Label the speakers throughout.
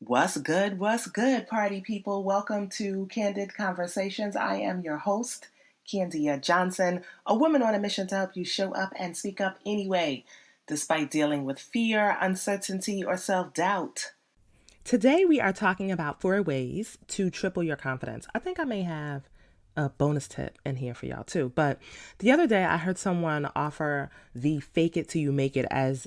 Speaker 1: What's good, party people? Welcome to Candid Conversations. I am your host, Candia Johnson, a woman on a mission to help you show up and speak up anyway, despite dealing with fear, uncertainty, or self-doubt. Today we are talking about 4 ways to triple your confidence. I think I may have a bonus tip in here for y'all too. But the other day I heard someone offer the fake it till you make it as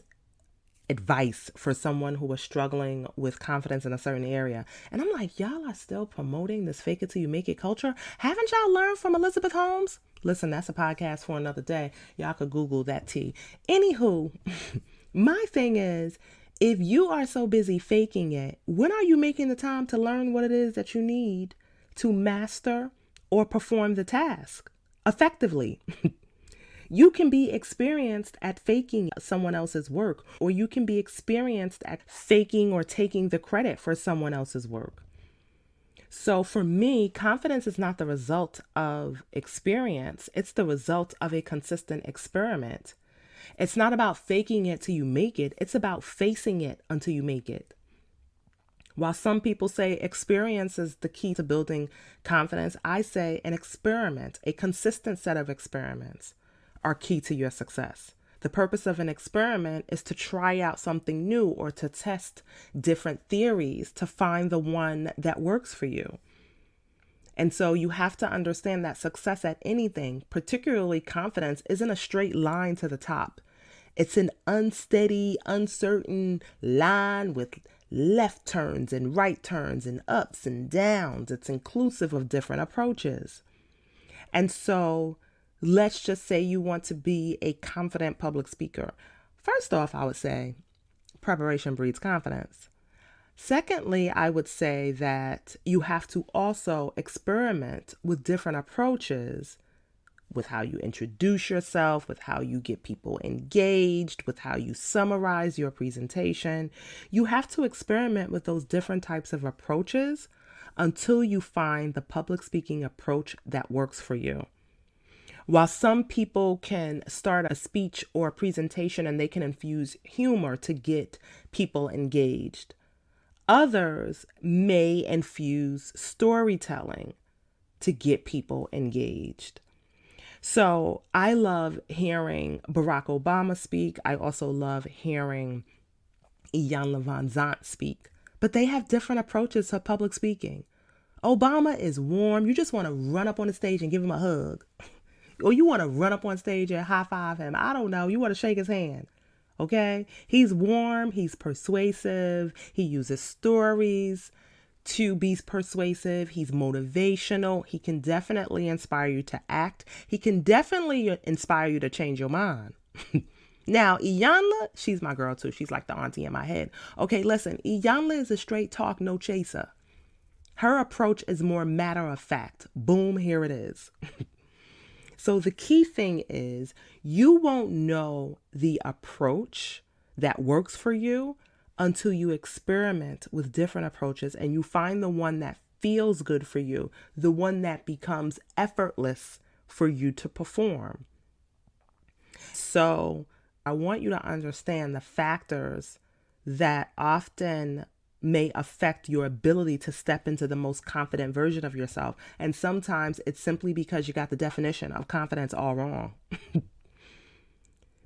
Speaker 1: advice for someone who was struggling with confidence in a certain area. And I'm like, y'all are still promoting this fake it till you make it culture? Haven't y'all learned from Elizabeth Holmes? Listen, that's a podcast for another day. Y'all could Google that tea. Anywho, my thing is, if you are so busy faking it, when are you making the time to learn what it is that you need to master or perform the task effectively? You can be experienced at faking someone else's work, or you can be experienced at faking or taking the credit for someone else's work. So for me, confidence is not the result of experience. It's the result of a consistent experiment. It's not about faking it till you make it. It's about facing it until you make it. While some people say experience is the key to building confidence, I say an experiment, a consistent set of experiments, are key to your success. The purpose of an experiment is to try out something new or to test different theories to find the one that works for you. And so you have to understand that success at anything, particularly confidence, isn't a straight line to the top. It's an unsteady, uncertain line with left turns and right turns and ups and downs. It's inclusive of different approaches. And so let's just say you want to be a confident public speaker. First off, I would say preparation breeds confidence. Secondly, I would say that you have to also experiment with different approaches with how you introduce yourself, with how you get people engaged, with how you summarize your presentation. You have to experiment with those different types of approaches until you find the public speaking approach that works for you. While some people can start a speech or a presentation and they can infuse humor to get people engaged, others may infuse storytelling to get people engaged. So I love hearing Barack Obama speak. I also love hearing Iyanla Vanzant speak, but they have different approaches to public speaking. Obama is warm. You just want to run up on the stage and give him a hug. Or you want to run up on stage and high five him. I don't know. You want to shake his hand. Okay? He's warm. He's persuasive. He uses stories to be persuasive. He's motivational. He can definitely inspire you to act. He can definitely inspire you to change your mind. Now, Iyanla, she's my girl too. She's like the auntie in my head. Okay, listen. Iyanla is a straight talk, no chaser. Her approach is more matter of fact. Boom, here it is. So the key thing is you won't know the approach that works for you until you experiment with different approaches and you find the one that feels good for you, the one that becomes effortless for you to perform. So I want you to understand the factors that often may affect your ability to step into the most confident version of yourself. And sometimes it's simply because you got the definition of confidence all wrong.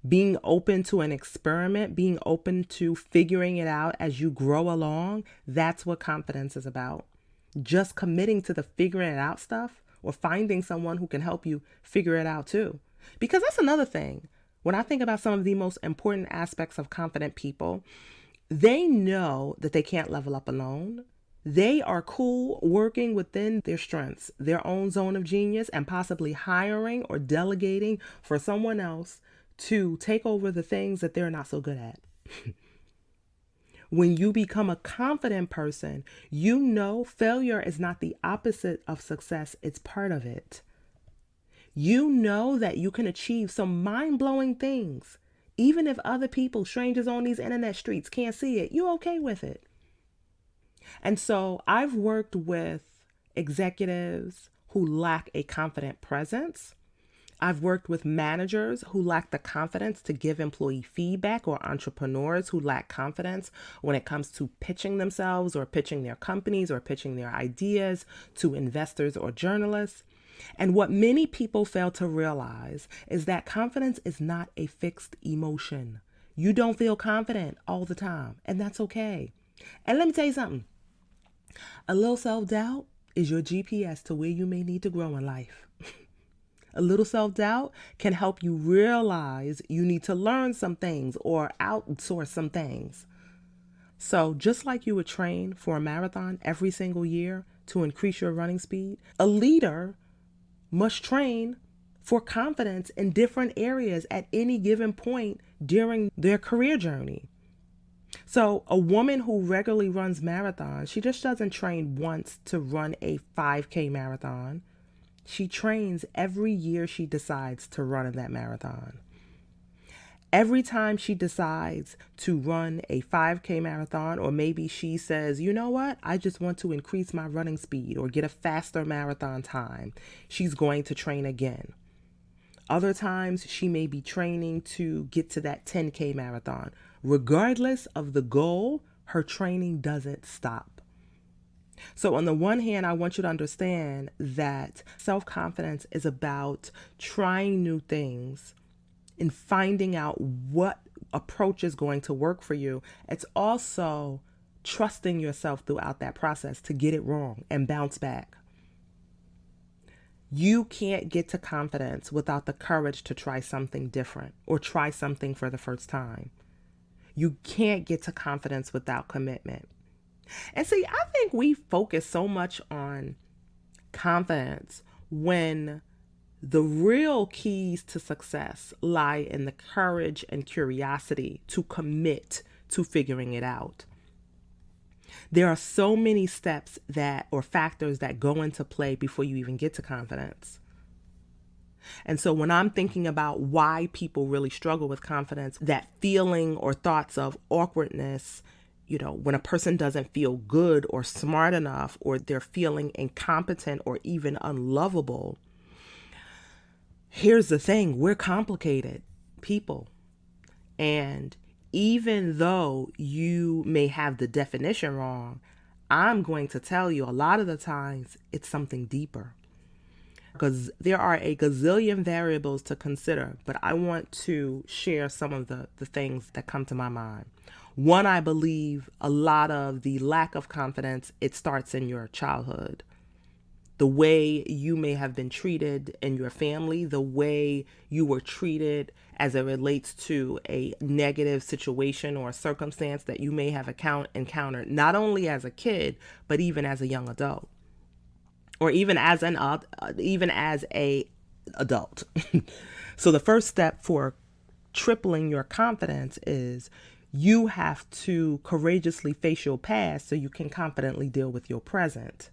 Speaker 1: Being open to an experiment, being open to figuring it out as you grow along, that's what confidence is about. Just committing to the figuring it out stuff or finding someone who can help you figure it out too. Because that's another thing. When I think about some of the most important aspects of confident people, they know that they can't level up alone. They are cool working within their strengths, their own zone of genius, and possibly hiring or delegating for someone else to take over the things that they're not so good at. When you become a confident person, you know failure is not the opposite of success, it's part of it. You know that you can achieve some mind-blowing things. Even if other people, strangers on these internet streets, can't see it, you're okay with it. And so I've worked with executives who lack a confident presence. I've worked with managers who lack the confidence to give employee feedback, or entrepreneurs who lack confidence when it comes to pitching themselves or pitching their companies or pitching their ideas to investors or journalists. And what many people fail to realize is that confidence is not a fixed emotion. You don't feel confident all the time, and that's okay. And let me tell you something. A little self-doubt is your GPS to where you may need to grow in life. A little self-doubt can help you realize you need to learn some things or outsource some things. So just like you would train for a marathon every single year to increase your running speed, a leader must train for confidence in different areas at any given point during their career journey. So a woman who regularly runs marathons, she just doesn't train once to run a 5K marathon. She trains every year she decides to run in that marathon. Every time she decides to run a 5K marathon, or maybe she says, you know what, I just want to increase my running speed or get a faster marathon time, she's going to train again. Other times she may be training to get to that 10K marathon. Regardless of the goal, her training doesn't stop. So on the one hand, I want you to understand that self-confidence is about trying new things and finding out what approach is going to work for you. It's also trusting yourself throughout that process to get it wrong and bounce back. You can't get to confidence without the courage to try something different or try something for the first time. You can't get to confidence without commitment. And see, I think we focus so much on confidence when the real keys to success lie in the courage and curiosity to commit to figuring it out. There are so many steps or factors that go into play before you even get to confidence. And so when I'm thinking about why people really struggle with confidence, that feeling or thoughts of awkwardness, when a person doesn't feel good or smart enough, or they're feeling incompetent or even unlovable. Here's the thing, we're complicated people. And even though you may have the definition wrong, I'm going to tell you a lot of the times it's something deeper. Because there are a gazillion variables to consider, but I want to share some of the things that come to my mind. One, I believe a lot of the lack of confidence, it starts in your childhood. The way you may have been treated in your family, the way you were treated as it relates to a negative situation or circumstance that you may have encountered, not only as a kid, but even as a young adult. Or even as a adult. So the first step for tripling your confidence is you have to courageously face your past so you can confidently deal with your present.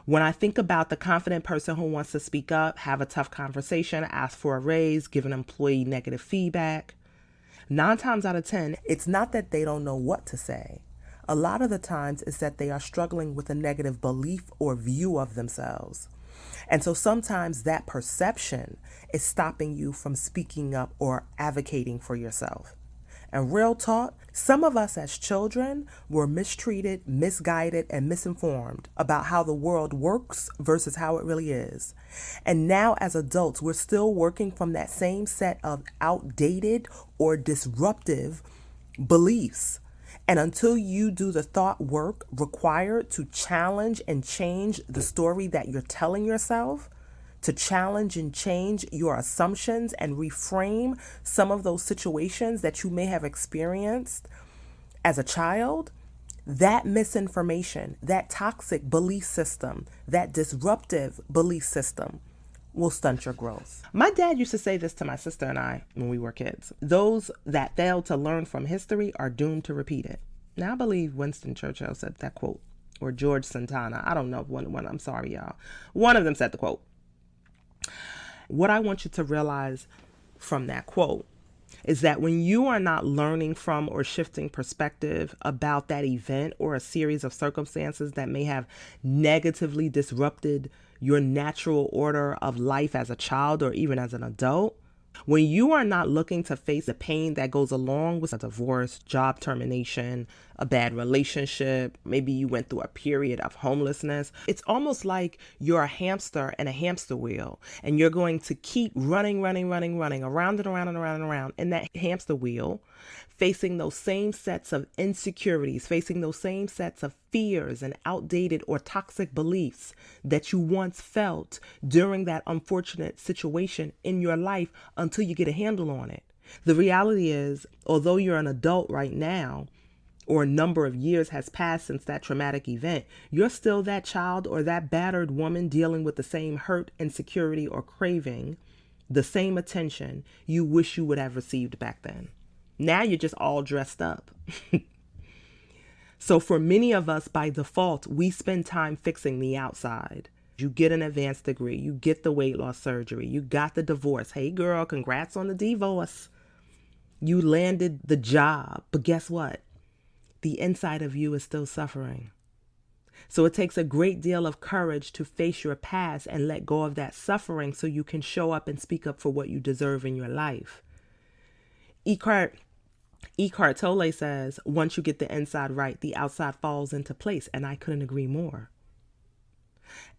Speaker 1: When I think about the confident person who wants to speak up, have a tough conversation, ask for a raise, give an employee negative feedback, 9 times out of 10, it's not that they don't know what to say. A lot of the times it's that they are struggling with a negative belief or view of themselves. And so sometimes that perception is stopping you from speaking up or advocating for yourself. And real talk, some of us as children were mistreated, misguided, and misinformed about how the world works versus how it really is. And now as adults, we're still working from that same set of outdated or disruptive beliefs. And until you do the thought work required to challenge and change the story that you're telling yourself, to challenge and change your assumptions and reframe some of those situations that you may have experienced as a child, that misinformation, that toxic belief system, that disruptive belief system will stunt your growth. My dad used to say this to my sister and I when we were kids. Those that fail to learn from history are doomed to repeat it. Now, I believe Winston Churchill said that quote, or George Santana. I don't know one. I'm sorry, y'all. One of them said the quote. What I want you to realize from that quote is that when you are not learning from or shifting perspective about that event or a series of circumstances that may have negatively disrupted your natural order of life as a child or even as an adult, when you are not looking to face the pain that goes along with a divorce, job termination, a bad relationship, maybe you went through a period of homelessness, it's almost like you're a hamster in a hamster wheel and you're going to keep running around and around in that hamster wheel, facing those same sets of insecurities, facing those same sets of fears and outdated or toxic beliefs that you once felt during that unfortunate situation in your life until you get a handle on it. The reality is, although you're an adult right now, or a number of years has passed since that traumatic event, you're still that child or that battered woman dealing with the same hurt, insecurity, or craving, the same attention you wish you would have received back then. Now you're just all dressed up. So for many of us, by default, we spend time fixing the outside. You get an advanced degree, you get the weight loss surgery, you got the divorce. Hey girl, congrats on the divorce. You landed the job, but guess what? The inside of you is still suffering. So it takes a great deal of courage to face your past and let go of that suffering so you can show up and speak up for what you deserve in your life. Eckhart Tolle says, once you get the inside right, the outside falls into place. And I couldn't agree more.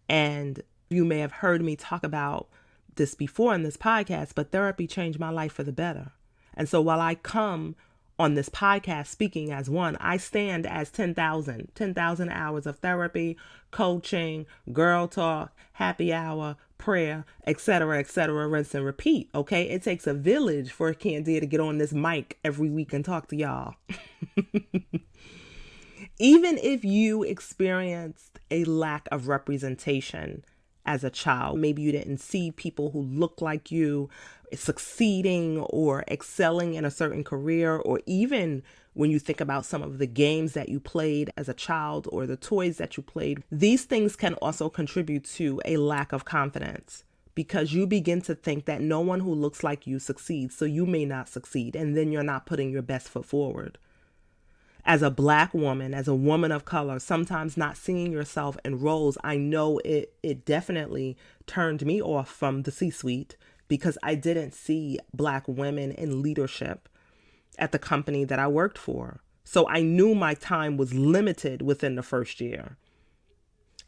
Speaker 1: And you may have heard me talk about this before in this podcast, but therapy changed my life for the better. And so while I come on this podcast speaking as one, I stand as 10,000 hours of therapy, coaching, girl talk, happy hour, prayer, etc., rinse and repeat. Okay. It takes a village for Candia to get on this mic every week and talk to y'all. Even if you experienced a lack of representation as a child, maybe you didn't see people who look like you succeeding or excelling in a certain career, or even when you think about some of the games that you played as a child or the toys that you played, these things can also contribute to a lack of confidence because you begin to think that no one who looks like you succeeds, so you may not succeed, and then you're not putting your best foot forward. As a Black woman, as a woman of color, sometimes not seeing yourself in roles, I know it definitely turned me off from the C-suite because I didn't see Black women in leadership at the company that I worked for. So I knew my time was limited within the first year.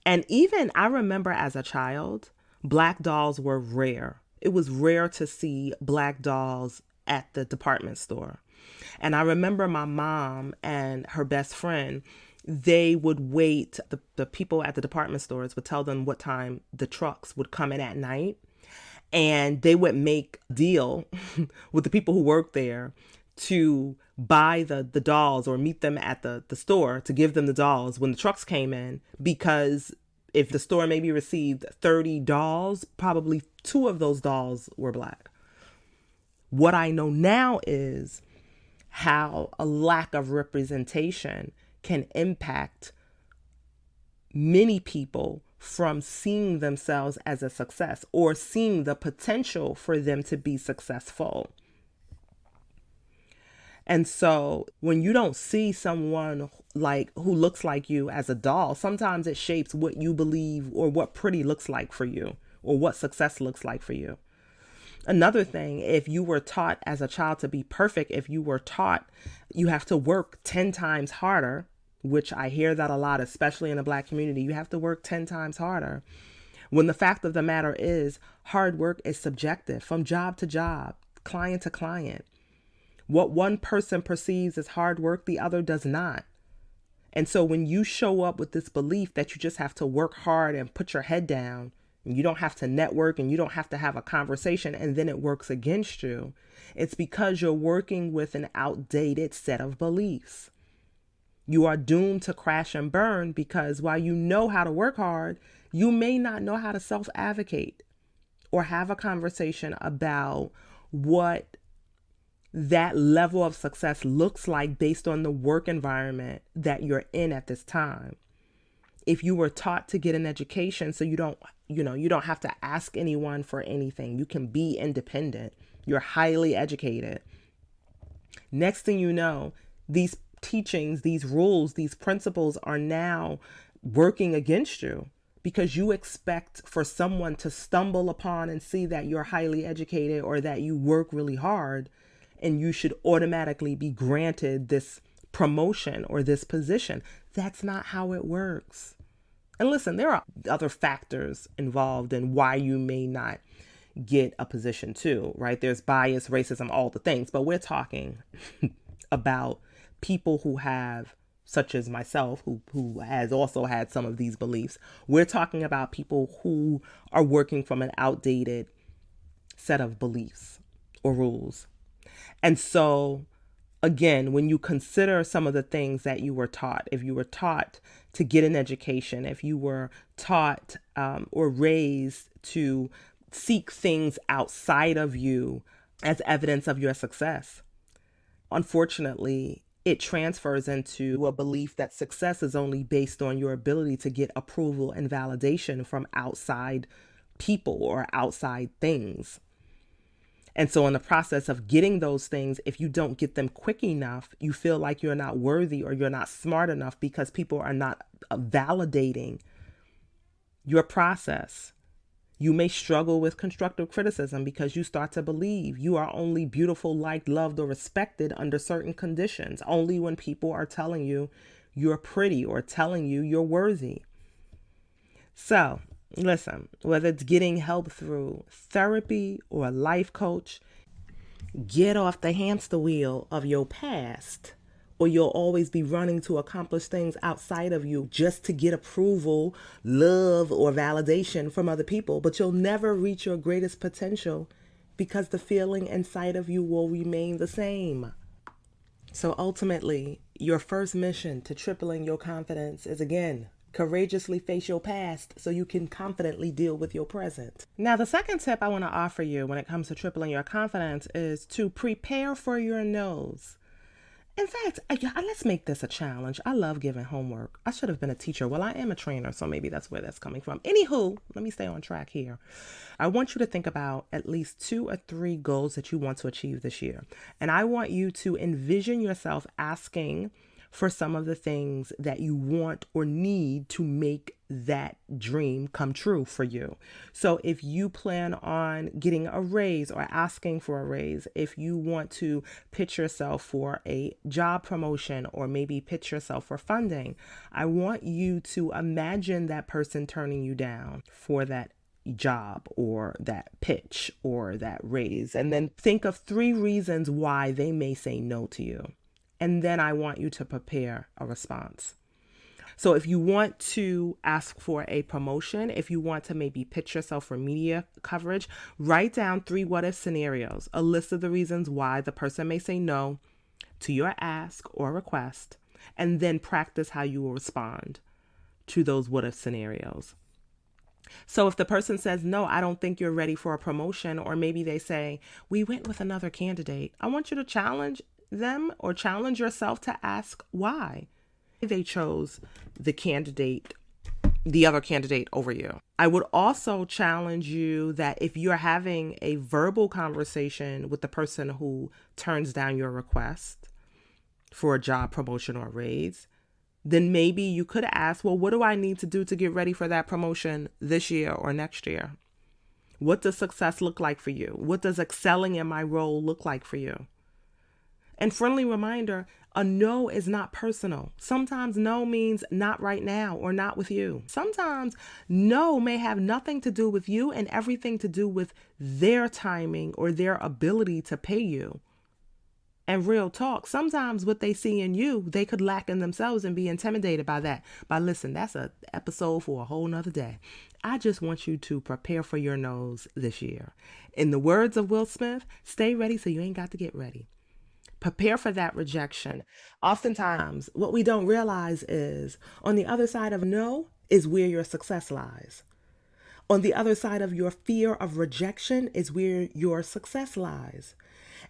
Speaker 1: And even I remember as a child, Black dolls were rare. It was rare to see Black dolls at the department store. And I remember my mom and her best friend, they would wait. The people at the department stores would tell them what time the trucks would come in at night. And they would make a deal with the people who worked there to buy the dolls or meet them at the store to give them the dolls when the trucks came in. Because if the store maybe received 30 dolls, probably 2 of those dolls were Black. What I know now is how a lack of representation can impact many people from seeing themselves as a success or seeing the potential for them to be successful. And so when you don't see someone like who looks like you as a doll, sometimes it shapes what you believe or what pretty looks like for you or what success looks like for you. Another thing, if you were taught as a child to be perfect, if you were taught you have to work 10 times harder, which I hear that a lot, especially in the Black community, you have to work 10 times harder. When the fact of the matter is, hard work is subjective from job to job, client to client. What one person perceives as hard work, the other does not. And so when you show up with this belief that you just have to work hard and put your head down, and you don't have to network and you don't have to have a conversation and then it works against you, it's because you're working with an outdated set of beliefs. You are doomed to crash and burn because while you know how to work hard, you may not know how to self-advocate or have a conversation about what that level of success looks like based on the work environment that you're in at this time. If you were taught to get an education so you don't have to ask anyone for anything, you can be independent, you're highly educated. Next thing you know, these teachings, these rules, these principles are now working against you because you expect for someone to stumble upon and see that you're highly educated or that you work really hard, and you should automatically be granted this promotion or this position. That's not how it works. And listen, there are other factors involved in why you may not get a position too, right? There's bias, racism, all the things, but we're talking about people who have, such as myself, who has also had some of these beliefs. We're talking about people who are working from an outdated set of beliefs or rules. And so, again, when you consider some of the things that you were taught, if you were taught to get an education, if you were taught or raised to seek things outside of you as evidence of your success, unfortunately, it transfers into a belief that success is only based on your ability to get approval and validation from outside people or outside things. And so in the process of getting those things, if you don't get them quick enough, you feel like you're not worthy or you're not smart enough because people are not validating your process. You may struggle with constructive criticism because you start to believe you are only beautiful, liked, loved, or respected under certain conditions, only when people are telling you you're pretty or telling you you're worthy. So, listen, whether it's getting help through therapy or a life coach, get off the hamster wheel of your past, or you'll always be running to accomplish things outside of you just to get approval, love, or validation from other people. But you'll never reach your greatest potential because the feeling inside of you will remain the same. So ultimately, your first mission to tripling your confidence is, again, courageously face your past so you can confidently deal with your present. Now, the second tip I want to offer you when it comes to tripling your confidence is to prepare for your no's. In fact, let's make this a challenge. I love giving homework. I should have been a teacher. Well, I am a trainer, so maybe that's where that's coming from. Anywho, let me stay on track here. I want you to think about at least 2 or 3 goals that you want to achieve this year. And I want you to envision yourself asking for some of the things that you want or need to make that dream come true for you. So if you plan on getting a raise or asking for a raise, if you want to pitch yourself for a job promotion or maybe pitch yourself for funding, I want you to imagine that person turning you down for that job or that pitch or that raise, and then think of 3 reasons why they may say no to you. And then I want you to prepare a response. So if you want to ask for a promotion, if you want to maybe pitch yourself for media coverage, write down 3 what-if scenarios, a list of the reasons why the person may say no to your ask or request, and then practice how you will respond to those what-if scenarios. So if the person says, no, I don't think you're ready for a promotion, or maybe they say, we went with another candidate, I want you to challenge them or challenge yourself to ask why they chose the other candidate over you. I would also challenge you that if you're having a verbal conversation with the person who turns down your request for a job promotion or raise, then maybe you could ask, well, what do I need to do to get ready for that promotion this year or next year? What does success look like for you? What does excelling in my role look like for you? And friendly reminder, a no is not personal. Sometimes no means not right now or not with you. Sometimes no may have nothing to do with you and everything to do with their timing or their ability to pay you. And real talk, sometimes what they see in you, they could lack in themselves and be intimidated by that. But listen, that's an episode for a whole nother day. I just want you to prepare for your no's this year. In the words of Will Smith, stay ready so you ain't got to get ready. Prepare for that rejection. Oftentimes, what we don't realize is on the other side of no is where your success lies. On the other side of your fear of rejection is where your success lies.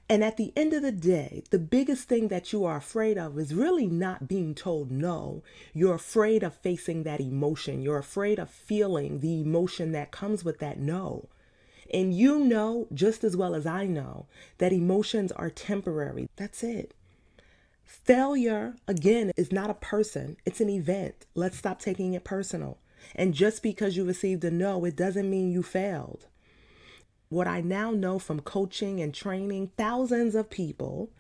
Speaker 1: And at the end of the day, the biggest thing that you are afraid of is really not being told no. You're afraid of facing that emotion. You're afraid of feeling the emotion that comes with that no. And you know, just as well as I know, that emotions are temporary. That's it. Failure, again, is not a person. It's an event. Let's stop taking it personal. And just because you received a no, it doesn't mean you failed. What I now know from coaching and training thousands of people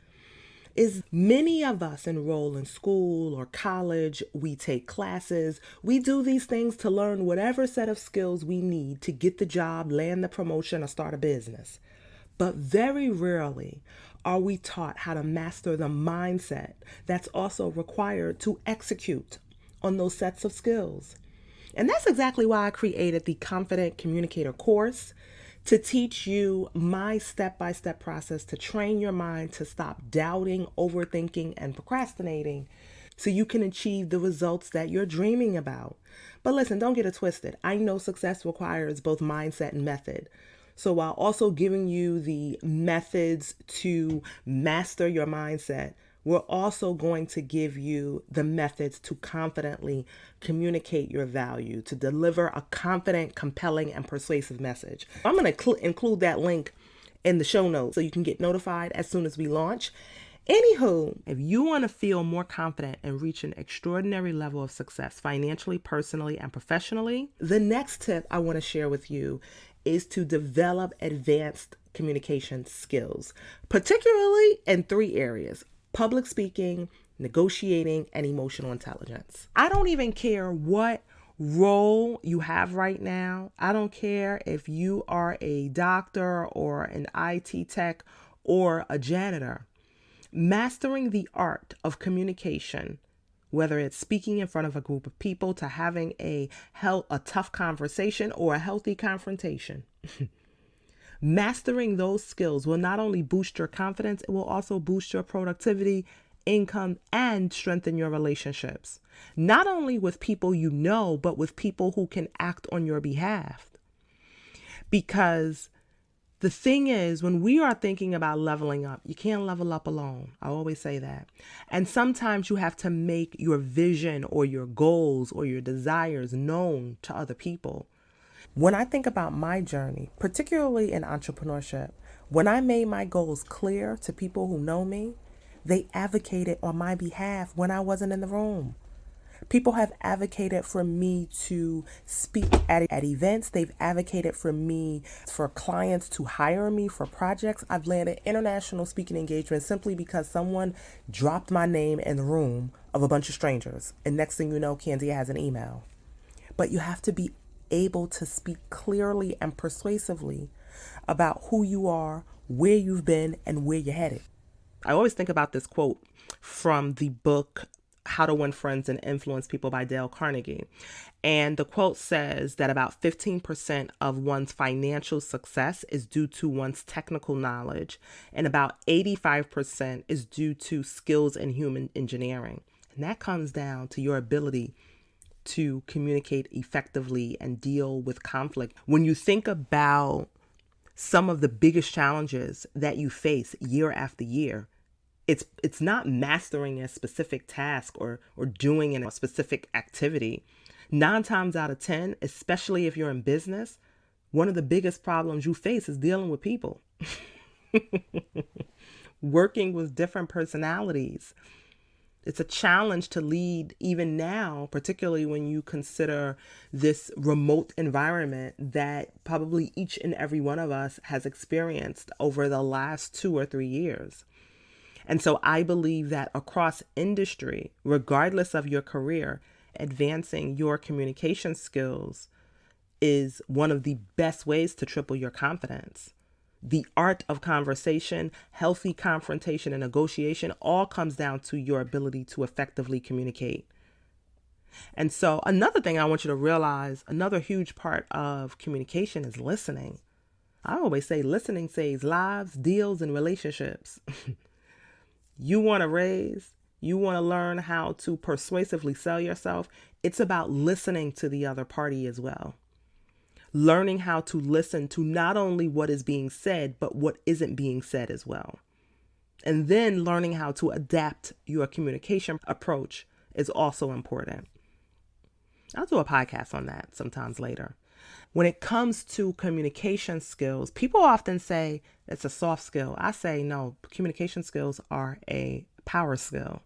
Speaker 1: is many of us enroll in school or college, we take classes, we do these things to learn whatever set of skills we need to get the job, land the promotion, or start a business. But very rarely are we taught how to master the mindset that's also required to execute on those sets of skills. And that's exactly why I created the Confident Communicator course, to teach you my step-by-step process to train your mind to stop doubting, overthinking, and procrastinating so you can achieve the results that you're dreaming about. But listen, don't get it twisted. I know success requires both mindset and method. So while also giving you the methods to master your mindset, we're also going to give you the methods to confidently communicate your value, to deliver a confident, compelling, and persuasive message. I'm going to include that link in the show notes so you can get notified as soon as we launch. Anywho, if you want to feel more confident and reach an extraordinary level of success financially, personally, and professionally, the next tip I want to share with you is to develop advanced communication skills, particularly in 3 areas: public speaking, negotiating, and emotional intelligence. I don't even care what role you have right now. I don't care if you are a doctor or an IT tech or a janitor. Mastering the art of communication, whether it's speaking in front of a group of people to having a tough conversation or a healthy confrontation. Mastering those skills will not only boost your confidence, it will also boost your productivity, income, and strengthen your relationships. Not only with people you know, but with people who can act on your behalf. Because the thing is, when we are thinking about leveling up, you can't level up alone. I always say that. And sometimes you have to make your vision or your goals or your desires known to other people. When I think about my journey, particularly in entrepreneurship, when I made my goals clear to people who know me, they advocated on my behalf when I wasn't in the room. People have advocated for me to speak at events. They've advocated for me, for clients to hire me for projects. I've landed international speaking engagements simply because someone dropped my name in the room of a bunch of strangers. And next thing you know, Candia has an email. But you have to be able to speak clearly and persuasively about who you are, where you've been, and where you're headed. I always think about this quote from the book How to Win Friends and Influence People by Dale Carnegie. And the quote says that about 15% of one's financial success is due to one's technical knowledge, and about 85% is due to skills in human engineering. And that comes down to your ability to communicate effectively and deal with conflict. When you think about some of the biggest challenges that you face year after year, it's not mastering a specific task or doing a specific activity. 9 times out of 10, especially if you're in business, one of the biggest problems you face is dealing with people. Working with different personalities. It's a challenge to lead even now, particularly when you consider this remote environment that probably each and every one of us has experienced over the last 2 or 3 years. And so I believe that across industry, regardless of your career, advancing your communication skills is one of the best ways to triple your confidence. The art of conversation, healthy confrontation, and negotiation all comes down to your ability to effectively communicate. And so another thing I want you to realize, another huge part of communication is listening. I always say listening saves lives, deals, and relationships. You want to raise, you want to learn how to persuasively sell yourself. It's about listening to the other party as well. Learning how to listen to not only what is being said, but what isn't being said as well. And then learning how to adapt your communication approach is also important. I'll do a podcast on that sometimes later. When it comes to communication skills, people often say it's a soft skill. I say no, communication skills are a power skill.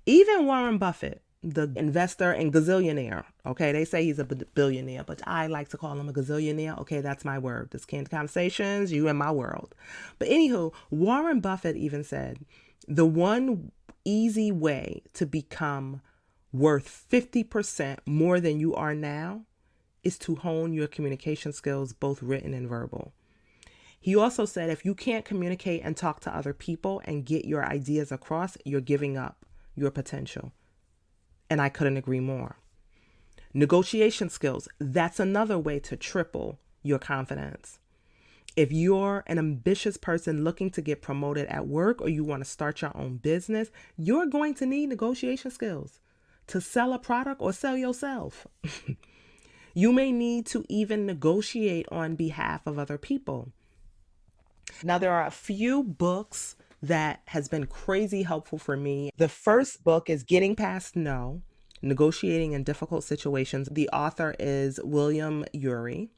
Speaker 1: Even Warren Buffett, the investor and gazillionaire. Okay, they say he's a billionaire, but I like to call him a gazillionaire. Okay, that's my word. This Candid Conversations, you in my world. But anywho, Warren Buffett even said, the one easy way to become worth 50% more than you are now is to hone your communication skills, both written and verbal. He also said, if you can't communicate and talk to other people and get your ideas across, you're giving up your potential. And I couldn't agree more. Negotiation skills, that's another way to triple your confidence. If you're an ambitious person looking to get promoted at work or you want to start your own business, you're going to need negotiation skills to sell a product or sell yourself. You may need to even negotiate on behalf of other people. Now, there are a few books that has been crazy helpful for me. The first book is Getting Past No, Negotiating in Difficult Situations. The author is William Yuri.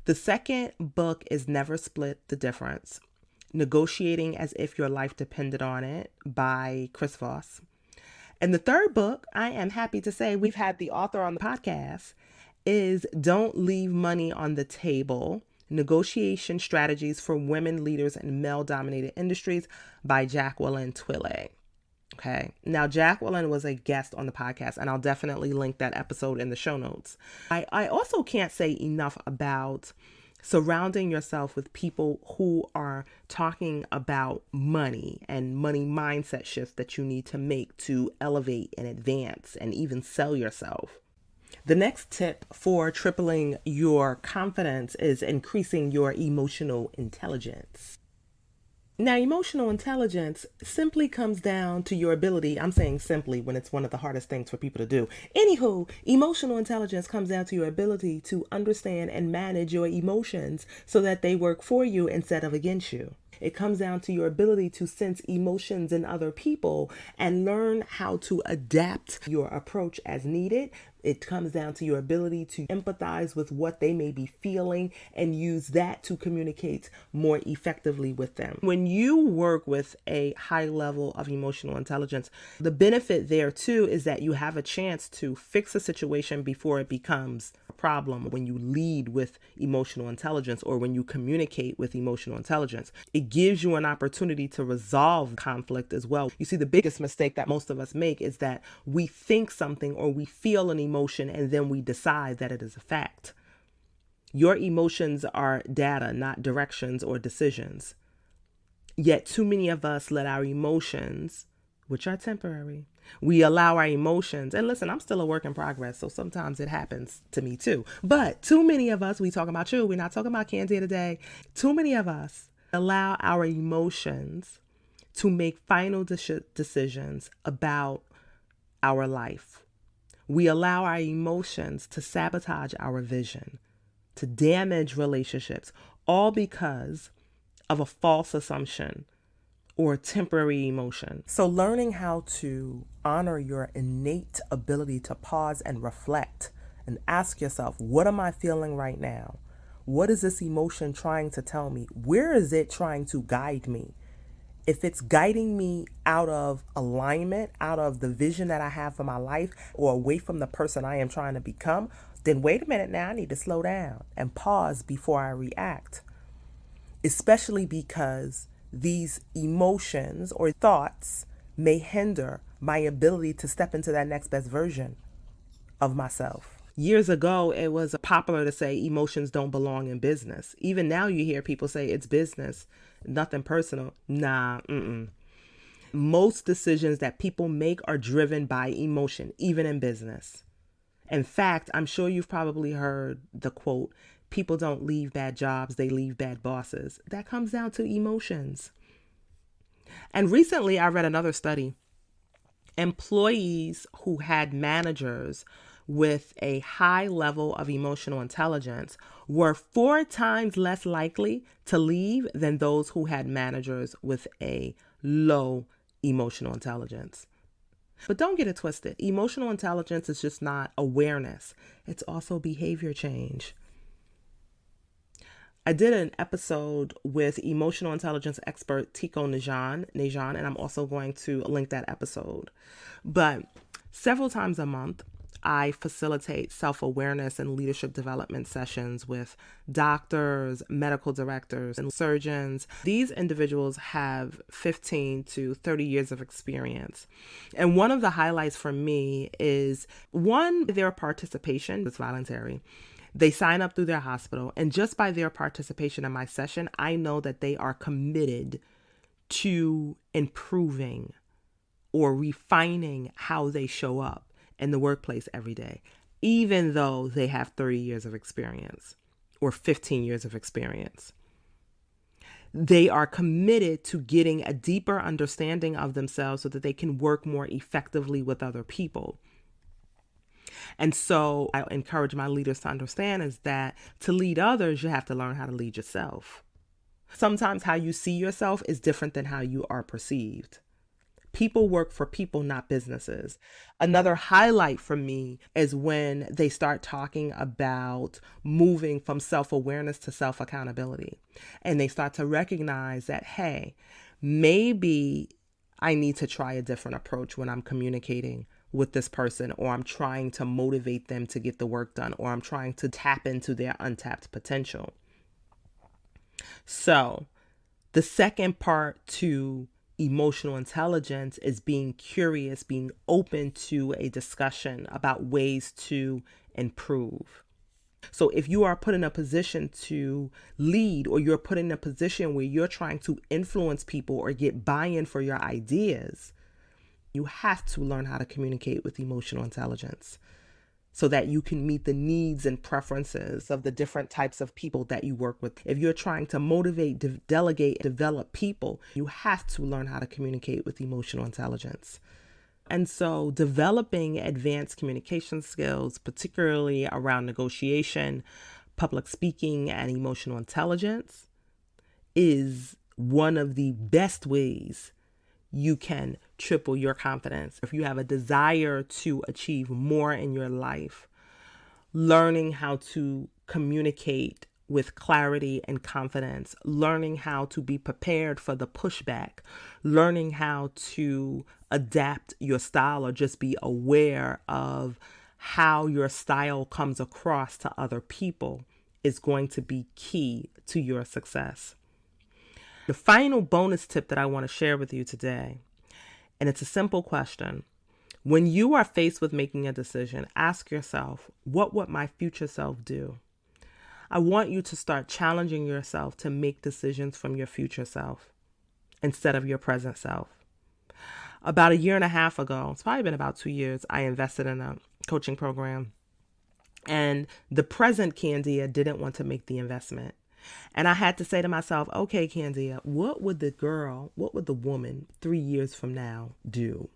Speaker 1: The second book is Never Split the Difference, Negotiating as If Your Life Depended on It by Chris Voss. And the third book, I am happy to say we've had the author on the podcast, is Don't Leave Money on the Table, Negotiation Strategies for Women Leaders in Male-Dominated Industries by Jacqueline Twillie. Okay. Now, Jacqueline was a guest on the podcast, and I'll definitely link that episode in the show notes. I also can't say enough about surrounding yourself with people who are talking about money and money mindset shifts that you need to make to elevate and advance and even sell yourself. The next tip for tripling your confidence is increasing your emotional intelligence. Now, emotional intelligence simply comes down to your ability. I'm saying simply when it's one of the hardest things for people to do. Anywho, emotional intelligence comes down to your ability to understand and manage your emotions so that they work for you instead of against you. It comes down to your ability to sense emotions in other people and learn how to adapt your approach as needed. It comes down to your ability to empathize with what they may be feeling and use that to communicate more effectively with them. When you work with a high level of emotional intelligence, the benefit there too is that you have a chance to fix a situation before it becomes a problem when you lead with emotional intelligence or when you communicate with emotional intelligence. It gives you an opportunity to resolve conflict as well. You see, the biggest mistake that most of us make is that we think something or we feel an emotion and then we decide that it is a fact. Your emotions are data, not directions or decisions. Yet too many of us let our emotions, which are temporary, we allow our emotions, and listen, I'm still a work in progress, so sometimes it happens to me too. But too many of us, we talking about you, we're not talking about Candy today. Too many of us allow our emotions to make final decisions about our life. We allow our emotions to sabotage our vision, to damage relationships, all because of a false assumption or a temporary emotion. So learning how to honor your innate ability to pause and reflect and ask yourself, what am I feeling right now? What is this emotion trying to tell me? Where is it trying to guide me? If it's guiding me out of alignment, out of the vision that I have for my life, or away from the person I am trying to become, then wait a minute now, I need to slow down and pause before I react. Especially because these emotions or thoughts may hinder my ability to step into that next best version of myself. Years ago, it was popular to say emotions don't belong in business. Even now you hear people say it's business, nothing personal. Nah, Most decisions that people make are driven by emotion, even in business. In fact, I'm sure you've probably heard the quote, people don't leave bad jobs, they leave bad bosses. That comes down to emotions. And recently I read another study. Employees who had managers with a high level of emotional intelligence were 4 times less likely to leave than those who had managers with a low emotional intelligence. But don't get it twisted. Emotional intelligence is just not awareness. It's also behavior change. I did an episode with emotional intelligence expert Tico Najan, and I'm also going to link that episode. But Several times a month, I facilitate self-awareness and leadership development sessions with doctors, medical directors, and surgeons. These individuals have 15 to 30 years of experience. And one of the highlights for me is, one, their participation is voluntary. They sign up through their hospital, and just by their participation in my session, I know that they are committed to improving or refining how they show up in the workplace every day, even though they have 30 years of experience or 15 years of experience. They are committed to getting a deeper understanding of themselves so that they can work more effectively with other people. And so I encourage my leaders to understand is that to lead others, you have to learn how to lead yourself. Sometimes how you see yourself is different than how you are perceived. People work for people, not businesses. Another highlight for me is when they start talking about moving from self-awareness to self-accountability. And they start to recognize that, hey, maybe I need to try a different approach when I'm communicating with this person, or I'm trying to motivate them to get the work done, or I'm trying to tap into their untapped potential. So the second part to emotional intelligence is being curious, being open to a discussion about ways to improve. So if you are put in a position to lead, or you're put in a position where you're trying to influence people or get buy-in for your ideas, you have to learn how to communicate with emotional intelligence so that you can meet the needs and preferences of the different types of people that you work with. If you're trying to motivate, delegate, develop people, you have to learn how to communicate with emotional intelligence. And so developing advanced communication skills, particularly around negotiation, public speaking, and emotional intelligence, is one of the best ways you can triple your confidence. If you have a desire to achieve more in your life, learning how to communicate with clarity and confidence, learning how to be prepared for the pushback, learning how to adapt your style or just be aware of how your style comes across to other people is going to be key to your success. The final bonus tip that I want to share with you today, and it's a simple question. When you are faced with making a decision, ask yourself, what would my future self do? I want you to start challenging yourself to make decisions from your future self instead of your present self. About 1.5 years ago, it's probably been about 2 years, I invested in a coaching program. And the present Candia didn't want to make the investment. And I had to say to myself, okay, Candia, what would the woman 3 years from now do?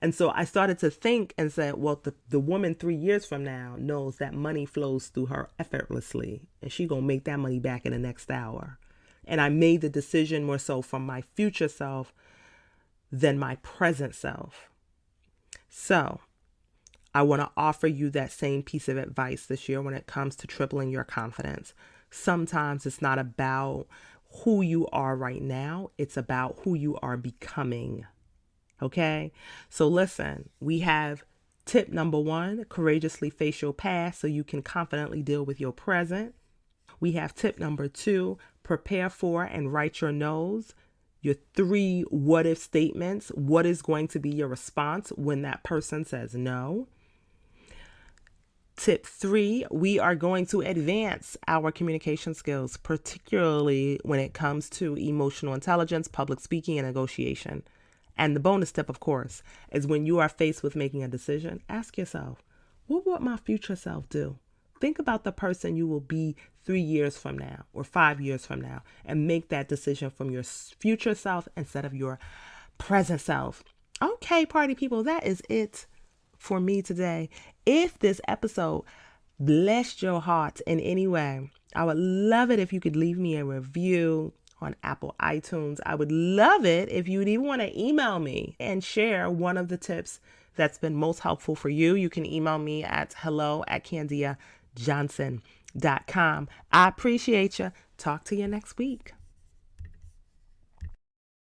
Speaker 1: And so I started to think and said, well, the woman 3 years from now knows that money flows through her effortlessly, and she gonna make that money back in the next hour. And I made the decision more so from my future self than my present self. So I want to offer you that same piece of advice this year when it comes to tripling your confidence. Sometimes it's not about who you are right now. It's about who you are becoming. Okay? So listen, we have tip number 1, courageously face your past so you can confidently deal with your present. We have tip number 2, prepare for and write your no's. Your 3 what if statements. What is going to be your response when that person says no? Tip 3, we are going to advance our communication skills, particularly when it comes to emotional intelligence, public speaking, and negotiation. And the bonus tip, of course, is when you are faced with making a decision, ask yourself, what would my future self do? Think about the person you will be 3 years from now or 5 years from now, and make that decision from your future self instead of your present self. Okay, party people, that is it for me today. If this episode blessed your heart in any way, I would love it if you could leave me a review on Apple iTunes. I would love it if you'd even want to email me and share one of the tips that's been most helpful for you. You can email me at hello@candiajohnson.com. I appreciate you. Talk to you next week.